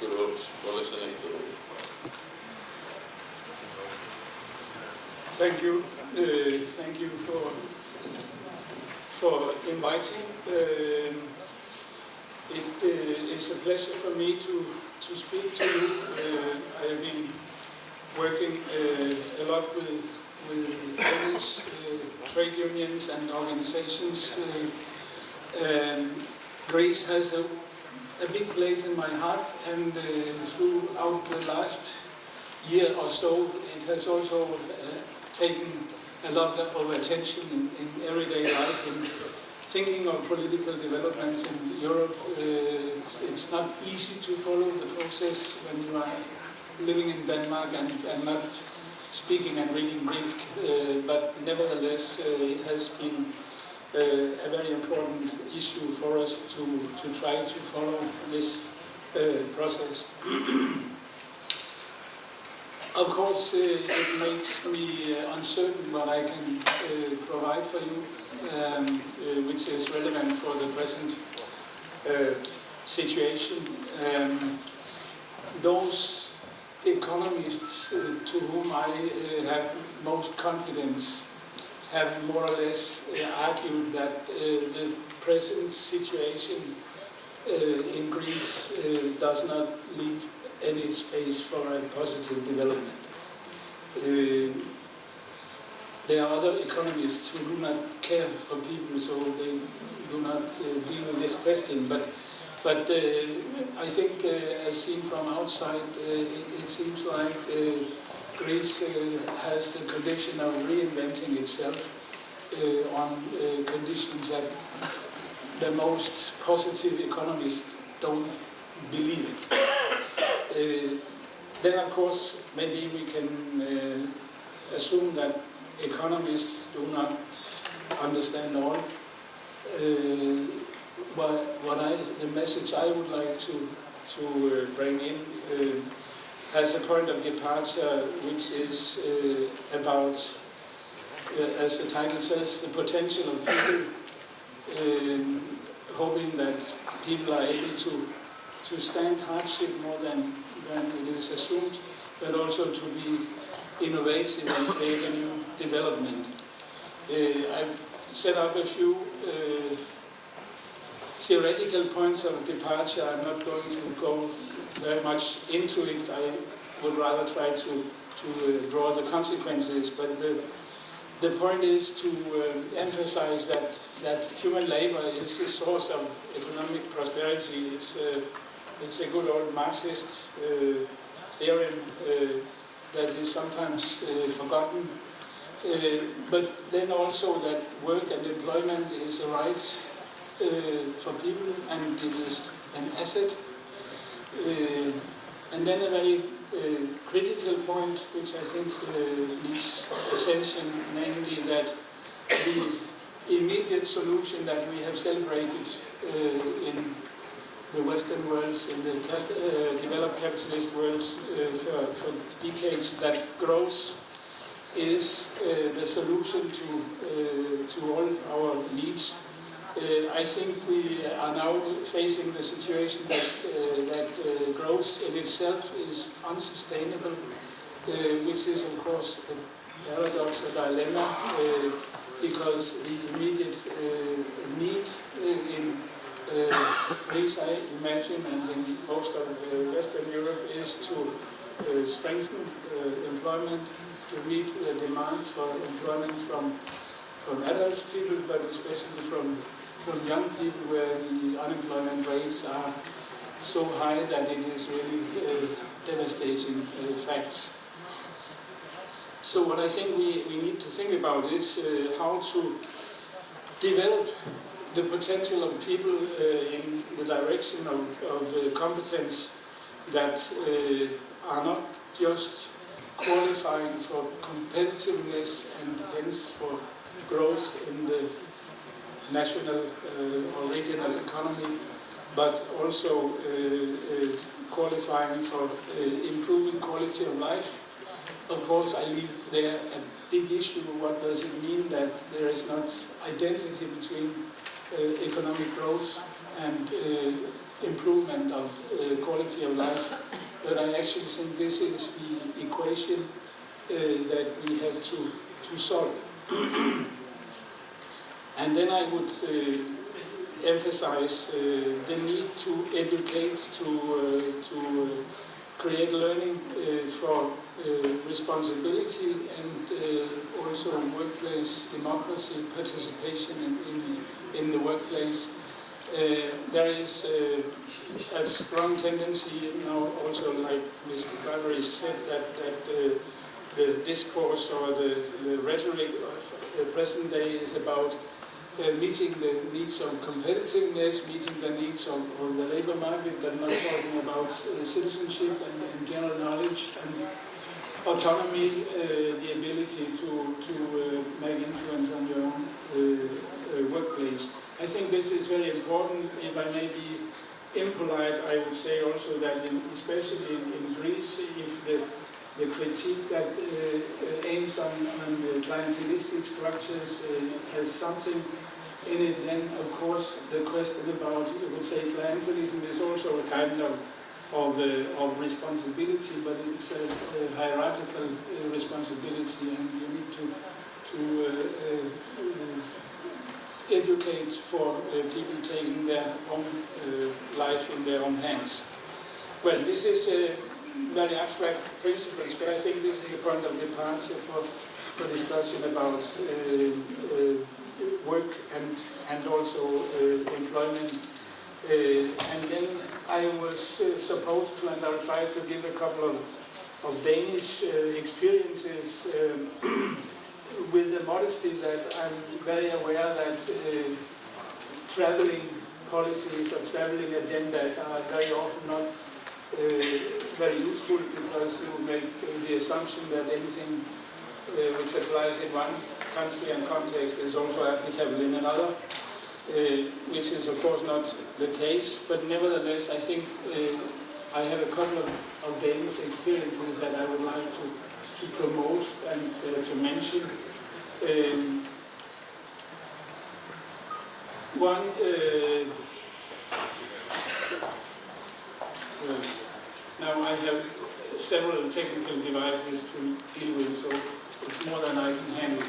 Olesen. Thank you. Thank you for inviting. It's a pleasure for me to speak to you. I have been working a lot with Polish trade unions and organizations. Greece has a big place in my heart, and throughout the last year or so, it has also taken a lot of attention in everyday life. In thinking of political developments in Europe, it's not easy to follow the process when you are living in Denmark and not speaking and reading Greek, but nevertheless it has been a very important issue for us to try to follow this process. Of course, it makes me uncertain what I can provide for you, which is relevant for the present situation. Those economists to whom I have most confidence have more or less argued that the present situation in Greece does not leave any space for a positive development. There are other economists who do not care for people, so they do not deal with this question. But I think, as seen from outside, it seems like Greece has the condition of reinventing itself on conditions that the most positive economists don't believe it. Then, of course, maybe we can assume that economists do not understand all. The message I would like to bring in has a point of departure, which is about, as the title says, the potential of people, hoping that people are able to stand hardship more than it is assumed, but also to be innovative and create a new development. I've set up a few theoretical points of departure. I'm not going to go very much into it. I would rather try to draw the consequences, but the point is to emphasize that human labor is the source of economic prosperity. It's a good old Marxist theorem that is sometimes forgotten, but then also that work and employment is a right for people, and it is an asset. And then a very critical point, which I think needs attention, namely that the immediate solution that we have celebrated in the Western world, in the developed capitalist world for decades, that growth is the solution to all our needs. I think we are now facing the situation that growth in itself is unsustainable, which is of course a paradox, a dilemma, because the immediate need in Greece, I imagine, and in most of Western Europe, is to strengthen employment, to meet the demand for employment from adult people, but especially from young people, where the unemployment rates are so high that it is really devastating facts. So what I think we need to think about is how to develop the potential of people in the direction of competence that are not just qualifying for competitiveness and hence for growth in the national or regional economy, but also qualifying for improving quality of life. Of course, I leave there a big issue. What does it mean that there is not identity between economic growth and improvement of quality of life, but I actually think this is the equation that we have to solve. And then I would emphasize the need to educate, to create learning for responsibility and also workplace democracy, participation in the workplace. There is a strong tendency now, also like Mr. Gregory said, that the discourse or the rhetoric of the present day is about meeting the needs of competitiveness, meeting the needs of the labor market, but not talking about citizenship and general knowledge and autonomy, the ability to make influence on your own workplace. I think this is very important. If I may be impolite, I would say also that especially in Greece, if the critique that aims on the clientelistic structures has something in it, then of course the question about, you would say, clientelism is also a kind of responsibility, but it's a hierarchical responsibility, and you need to educate for people taking their own life in their own hands. Well, this is very abstract principles, but I think this is a point of departure for discussion about work and also employment. And then I was supposed to, and I'll try to give a couple of Danish experiences with the modesty that I'm very aware that traveling policies or traveling agendas are very often not very useful, because you make the assumption that anything which applies in one country and context is also applicable in another, which is of course not the case, but nevertheless I think I have a couple of Danish experiences that I would like to promote and to mention. One, now I have several technical devices to deal with, so it's more than I can handle.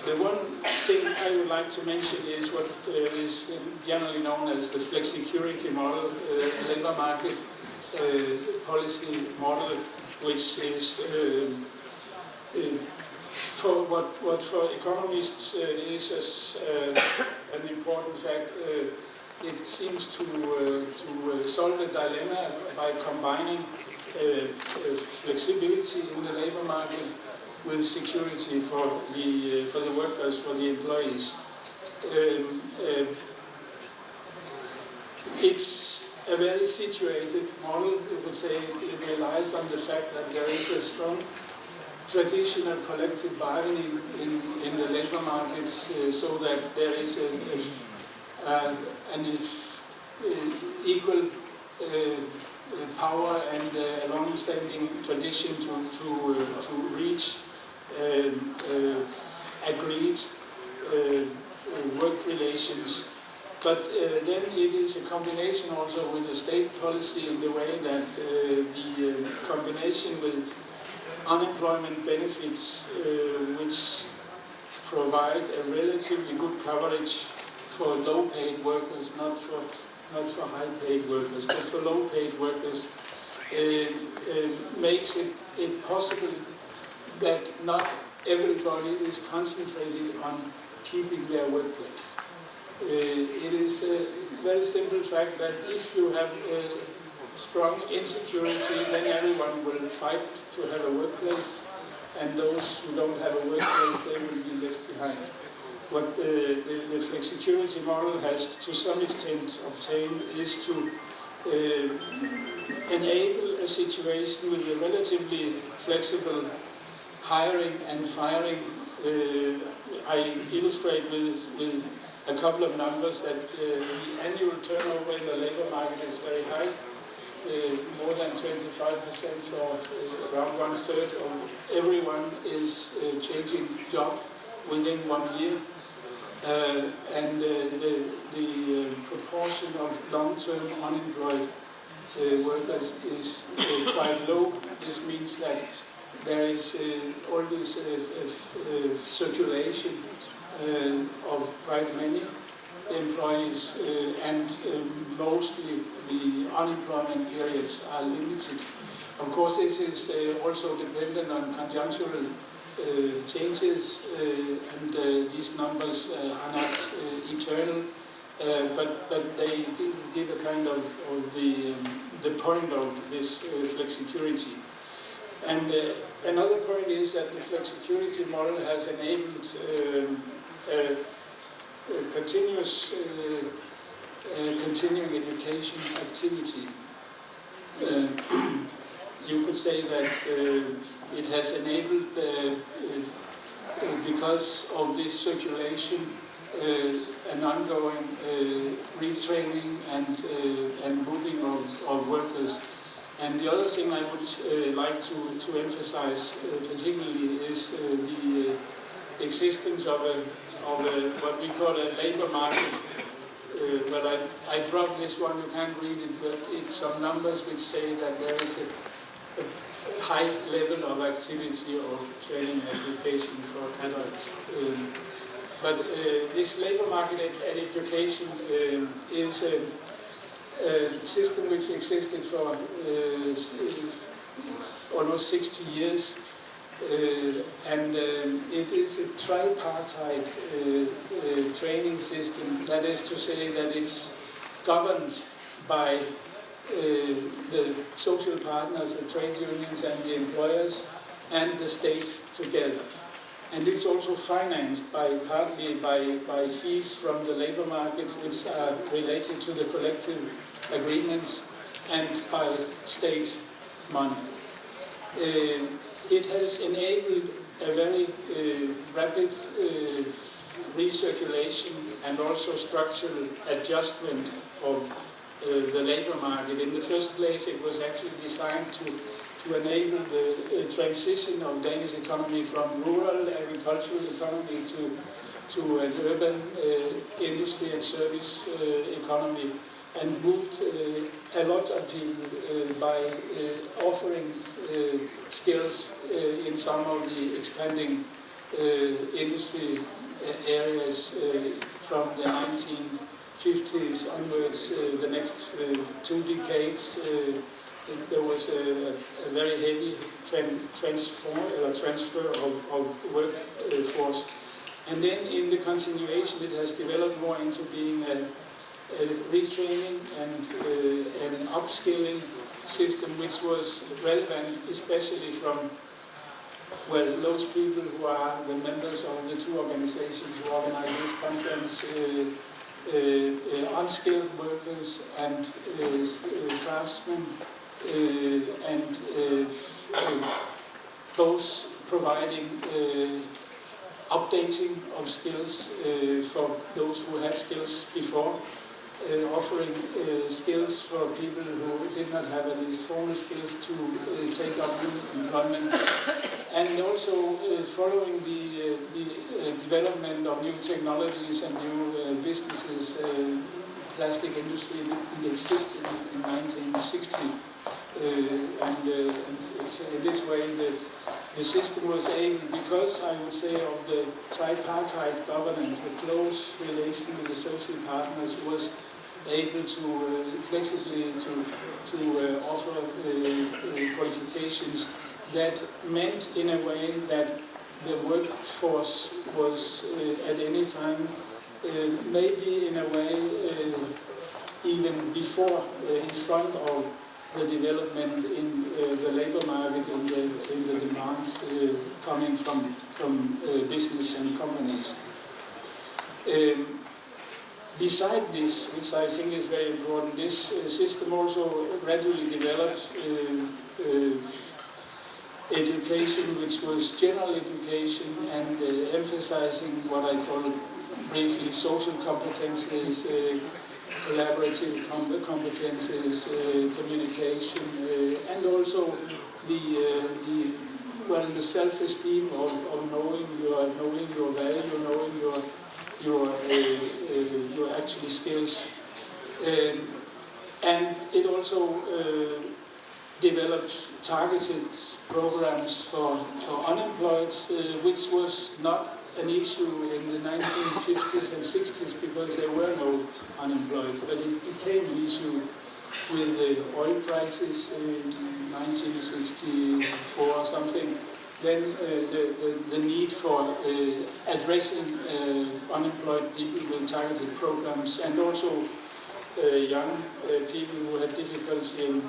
The one thing I would like to mention is what is generally known as the flexicurity model, labor market policy model, which is for what for economists is an important fact. It seems to solve a dilemma by combining flexibility in the labor market with security for the workers, for the employees. It's a very situated model. You would say it relies on the fact that there is a strong tradition of collective bargaining in the labor markets, so that there is an equal power and a long-standing tradition to reach agreed work relations. But then it is a combination also with the state policy in the way that the combination with unemployment benefits, which provide a relatively good coverage for low-paid workers, not for high-paid workers, but for low-paid workers, makes it possible that not everybody is concentrated on keeping their workplace. It is a very simple fact that if you have strong insecurity, then everyone will fight to have a workplace, and those who don't have a workplace, they will be left behind. What the flexicurity model has to some extent obtained is to enable a situation with a relatively flexible hiring and firing. I illustrate with a couple of numbers that the annual turnover in the labor market is very high. More than 25%, or around 1/3 of everyone is changing job within 1 year. The proportion of long-term unemployed workers is quite low. This means that there is always circulation of quite many employees, and mostly the unemployment periods are limited. Of course, this is also dependent on conjunctural changes, and these numbers are not eternal, but they give a kind of the point of this flexicurity. And another point is that the flexicurity model has enabled continuing education activity. You could say that it has enabled, because of this circulation, an ongoing retraining and moving of workers. And the other thing I would like to emphasize particularly is the existence of what we call a labor market. But I dropped this one, you can't read it, but it's some numbers which say that there is a high level of activity or training and education for adults. But this labor market and education is a system which existed for almost 60 years, and it is a tripartite training system. That is to say that it's governed by the social partners, the trade unions and the employers, and the state together. And it's also financed partly by fees from the labor market, which are related to the collective agreements, and by state money. It has enabled a very rapid recirculation and also structural adjustment of the labor market. In the first place, it was actually designed to enable the transition of Danish economy from rural agricultural economy to an urban industry and service economy, and moved a lot of people by offering skills in some of the expanding industry areas from the 1950s onwards. The next 2 decades, there was a very heavy transfer of workforce. And then in the continuation, it has developed more into being a retraining and an upskilling system, which was relevant especially from, well, those people who are the members of the 2 organizations who organize this conference, unskilled workers and craftsmen, and those providing updating of skills for those who had skills before, offering skills for people who did not have at least formal skills to take up new employment, and also following the development of new technologies and new businesses. Plastic industry didn't exist in 1960, and so in this way the system was able, because I would say of the tripartite governance, the close relation with the social partners, was able to flexibly to offer qualifications that meant in a way that the workforce was at any time maybe in a way even before, in front of the development in the labor market, in the demands coming from business and companies. Beside this, which I think is very important, this system also gradually developed education, which was general education and emphasizing what I call briefly social competences, collaborative competences, communication, and also the self-esteem of knowing your value, knowing your actually skills. And it also developed targeted programs for unemployed, which was not an issue in the 1950s and 60s because there were no unemployed, but it became an issue with the oil prices in 1964 or something. Then the need for addressing unemployed people with targeted programs, and also young people who had difficulty in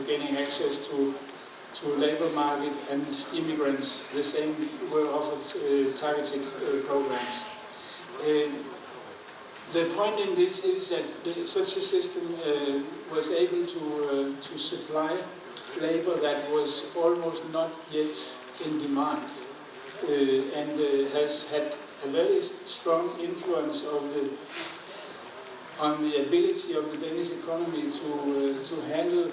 gaining access to labor market, and immigrants, the same, were offered targeted programs. The point in this is that such a system was able to supply labor that was almost not yet in demand, and has had a very strong influence on the ability of the Danish economy to handle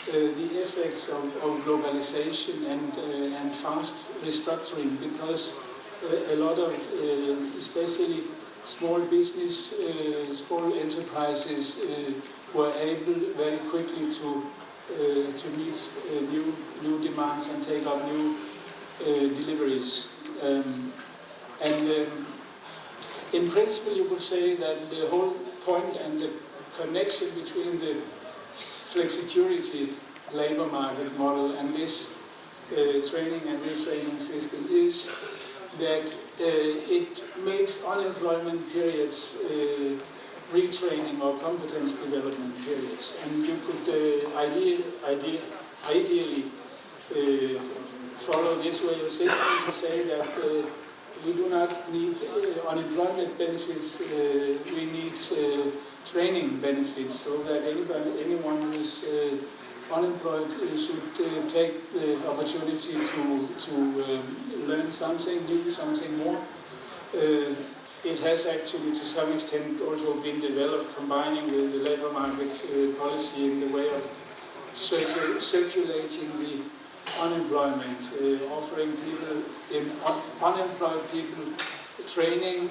the effects of globalization and fast restructuring, because a lot of, especially small business, small enterprises, were able very quickly to meet new demands and take up new deliveries. In principle, you could say that the whole point and the connection between the flexicurity labor market model and this training and retraining system is that it makes unemployment periods retraining or competence development periods. And you could ideally follow this way of thinking to say that we do not need unemployment benefits, we need training benefits, so that anyone who is unemployed should take the opportunity to learn something new, something more. It has actually to some extent also been developed combining with the labor market policy in the way of circulating the unemployment, offering people unemployed people training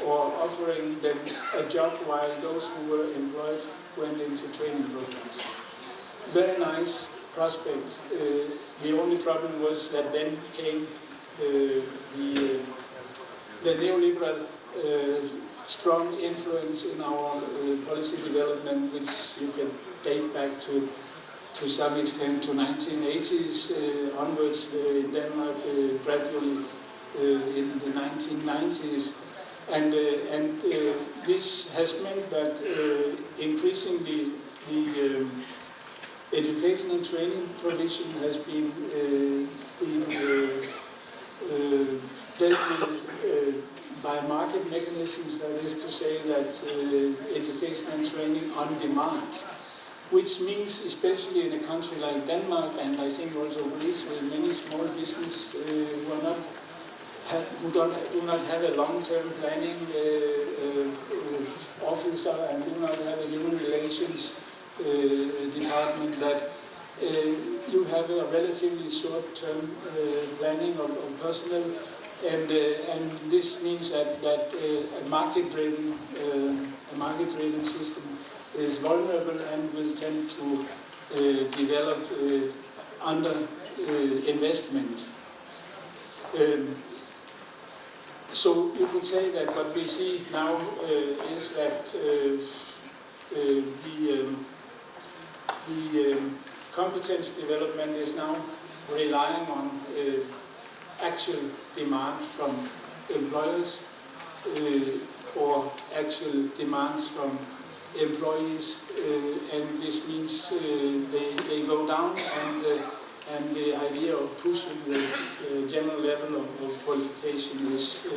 or offering them a job while those who were employed went into training programs. Very nice prospect. The only problem was that then came the neoliberal strong influence in our policy development, which you can date back to some extent to 1980s onwards in Denmark, gradually in the 1990s, and this has meant that increasingly the education and training provision has been dealt with by market mechanisms. That is to say that education and training on demand, which means, especially in a country like Denmark, and I think also Greece, with many small business who do not have a long-term planning officer and do not have a human relations department, that you have a relatively short-term planning of personnel, and this means that a market-driven system is vulnerable and will tend to develop under investment. So you could say that what we see now is that the competence development is now relying on actual demand from employers or actual demands from employees, and this means they go down, and the idea of pushing the general level of qualification is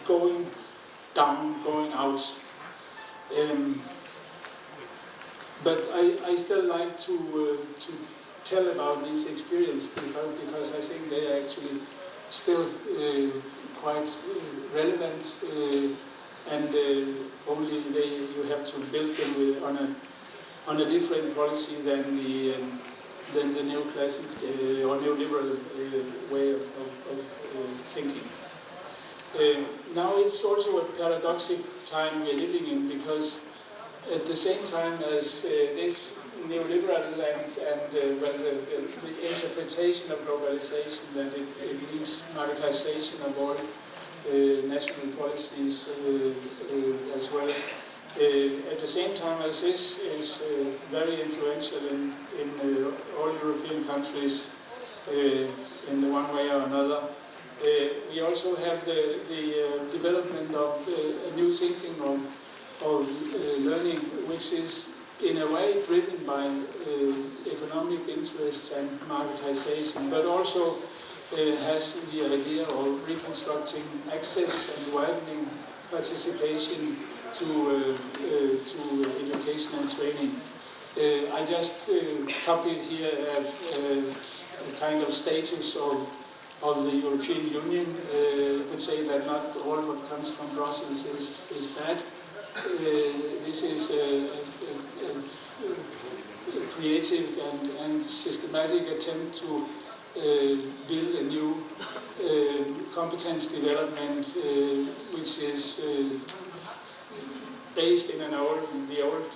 going down, going out. But I still like to tell about these experiences because I think they are actually still quite relevant, and only you have to build them on a different policy than the neoclassic or neoliberal way of thinking. Now it's also a paradoxic time we're living in, because at the same time as this neoliberal and well, the interpretation of globalization, that it means marketization of all national policies as well. At the same time as this is very influential in all European countries in the one way or another, we also have the development of a new thinking of learning, which is in a way driven by economic interests and marketization, but also has the idea of reconstructing access and widening participation to education and training. I just copied here a kind of status of the European Union. Would say that not all what comes from Brussels is bad. This is a creative and systematic attempt to build a new competence development, which is based in the old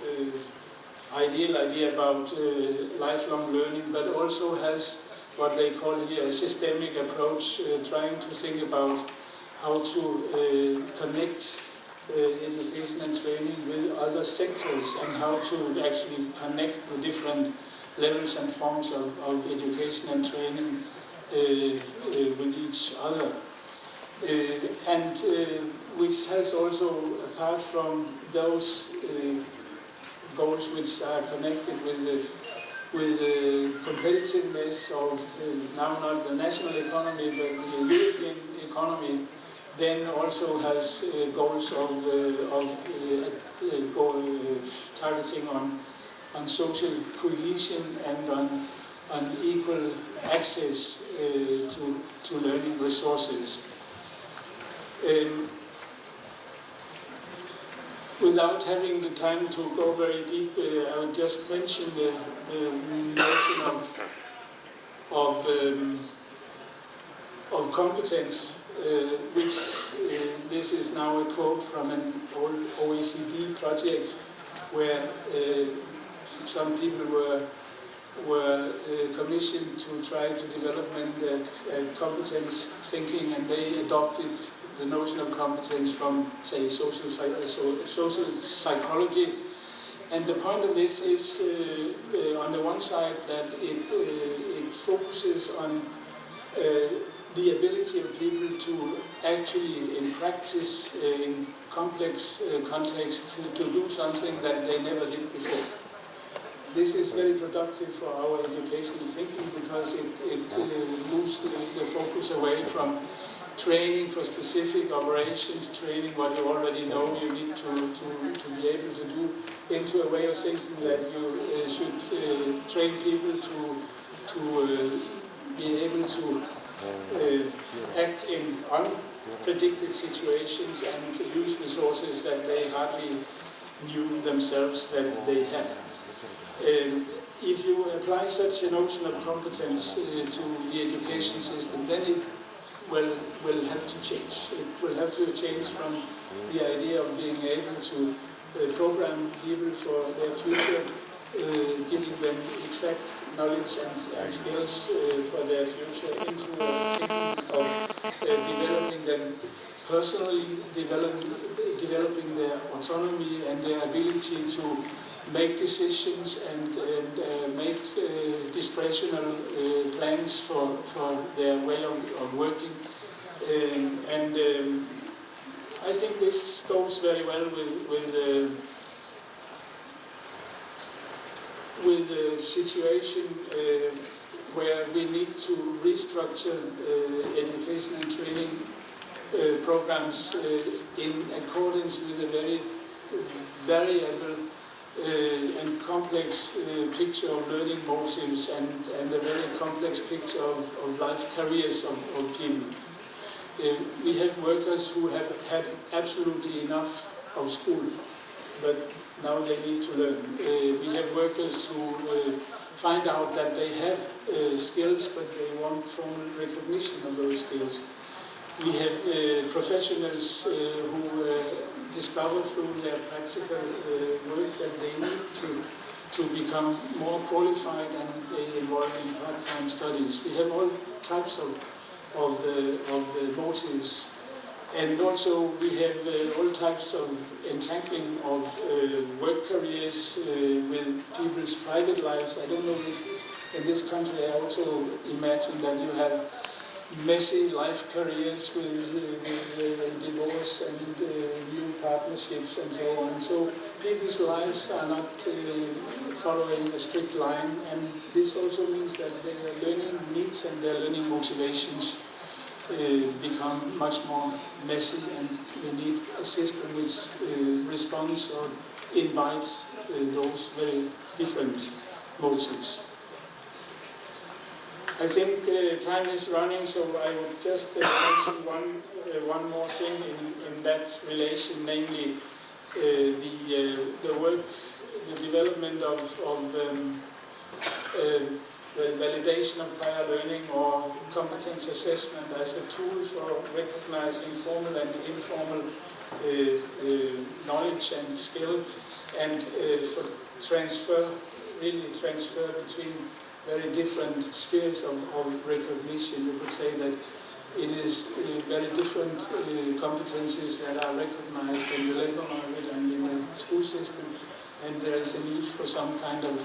ideal idea about lifelong learning, but also has what they call here a systemic approach, trying to think about how to connect education and training with other sectors, and how to actually connect the different levels and forms of education and training with each other. And which has also, apart from those goals which are connected with the competitiveness of now not the national economy but the European economy, then also has goals of targeting on social cohesion and on equal access to learning resources. Without having the time to go very deep, I would just mention the notion of competence, which this is now a quote from an old OECD project, where some people were commissioned to try to develop competence thinking, and they adopted the notion of competence from, say, social psychology. And the point of this is, on the one side, that it focuses on the ability of people to actually, in practice, in complex contexts, to do something that they never did before. This is very productive for our educational thinking, because it moves the focus away from training for specific operations, training what you already know you need to be able to do, into a way of thinking that you should train people to be able to act in unpredicted situations and use resources that they hardly knew themselves that they had. If you apply such a notion of competence to the education system, then it will have to change. It will have to change from the idea of being able to program people for their future, giving them exact knowledge and skills for their future, into a technique of developing them personally, developing their autonomy and their ability to make decisions and make discretional plans for their way of working. And I think this goes very well with the situation where we need to restructure education and training programs in accordance with a very variable and complex picture of learning motives and a very complex picture of life careers of people. We have workers who have had absolutely enough of school, but now they need to learn. We have workers who find out that they have skills, but they want formal recognition of those skills. We have professionals who discover through their practical work that they need to become more qualified, and they involve in part-time studies. We have all types of motives. And also we have all types of entangling of work careers with people's private lives. I don't know if in this country I also imagine that you have messy life careers with divorce and new partnerships and so on. So people's lives are not following a strict line, and this also means that their learning needs and their learning motivations become much more messy, and we need a system which responds or invites those very different motives. I think time is running, so I would just mention one more thing in that relation, namely the work, the development of the validation of prior learning or competence assessment as a tool for recognizing formal and informal knowledge and skill, and for transfer between very different spheres of recognition. You could say that it is very different competencies that are recognized in the labor market and in the school system, and there is a need for some kind of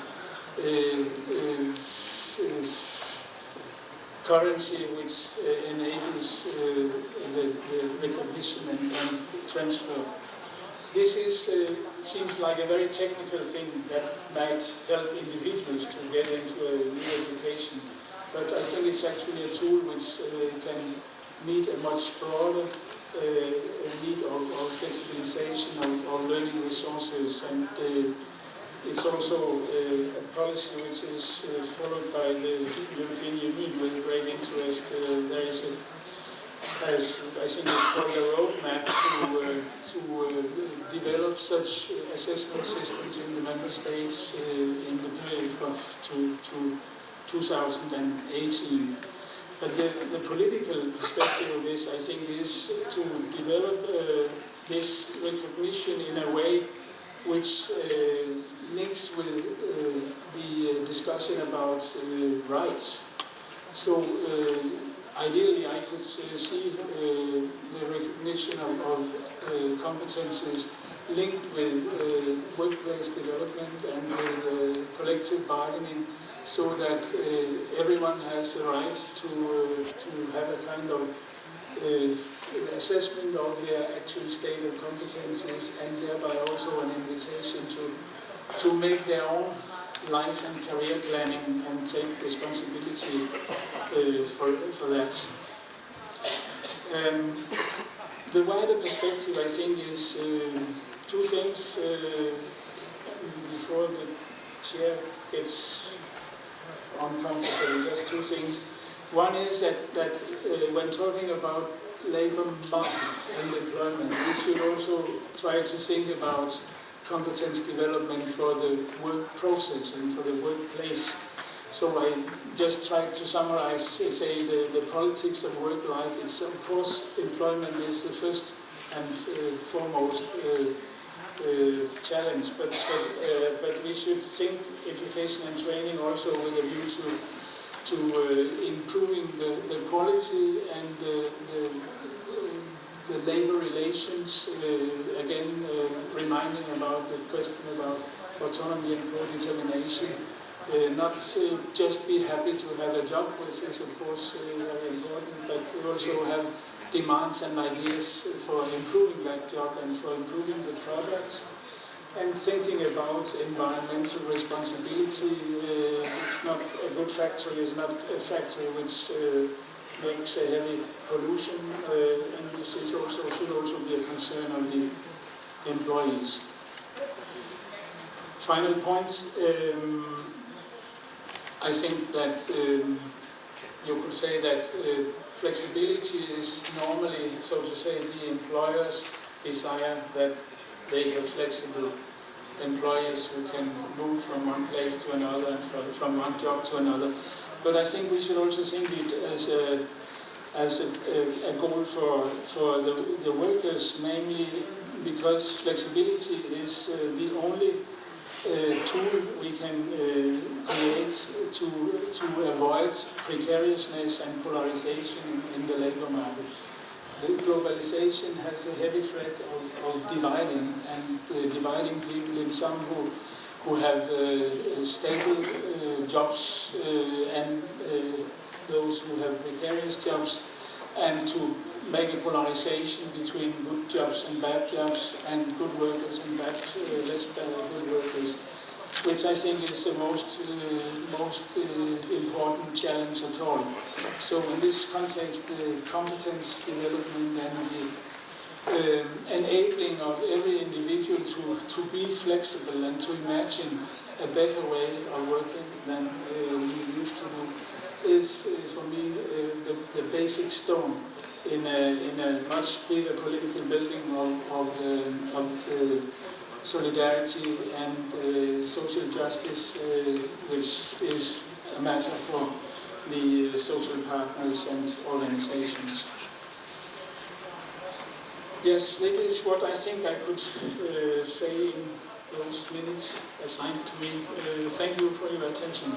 currency which enables the recognition and transfer. This is, seems like a very technical thing that might help individuals to get into a new education, but I think it's actually a tool which can meet a much broader need of flexibilization of learning resources, and it's also a policy which is followed by the European Union with great interest. There is as I think it's called a roadmap to develop such assessment systems in the member states in the period of to 2018. But the political perspective of this, I think, is to develop this recognition in a way which links with the discussion about rights. So ideally I could see the recognition of competences linked with workplace development and with collective bargaining, so that everyone has a right to have a kind of assessment of their actual state of competences, and thereby also an invitation to make their own life and career planning and take responsibility for that. The wider perspective, I think, is two things before the chair gets uncomfortable. Just two things. One is that when talking about labor markets and employment, we should also try to think about competence development for the work process and for the workplace. So I just tried to summarize, say, the politics of work life. It's, of course, employment is the first and foremost challenge, but we should think education and training also with a view to improving the quality and the labor relations, again reminding about the question about autonomy and co-determination. Not just be happy to have a job, which is of course very important, but we also have demands and ideas for improving that job and for improving the products. And thinking about environmental responsibility. It's not a good factory, is not a factory which makes a heavy pollution, and this is also should also be a concern of the employees. Final point. I think that you could say that flexibility is normally, so to say, the employer's desire that they have flexible employees who can move from one place to another and from one job to another. But I think we should also think it as as a goal for the workers, mainly because flexibility is the only tool we can create to avoid precariousness and polarization in the labor market. The globalization has a heavy threat of dividing, and dividing people in some who have stable jobs and those who have precarious jobs, and to make a polarization between good jobs and bad jobs, and good workers and less good workers, which I think is the most important challenge at all. So in this context, the competence development and the enabling of every individual to be flexible and to imagine a better way of working than we used to do is for me the basic stone in a much bigger political building of solidarity and social justice, which is a matter for the social partners and organizations. Yes, that is what I think I could say in those minutes assigned to me. Thank you for your attention.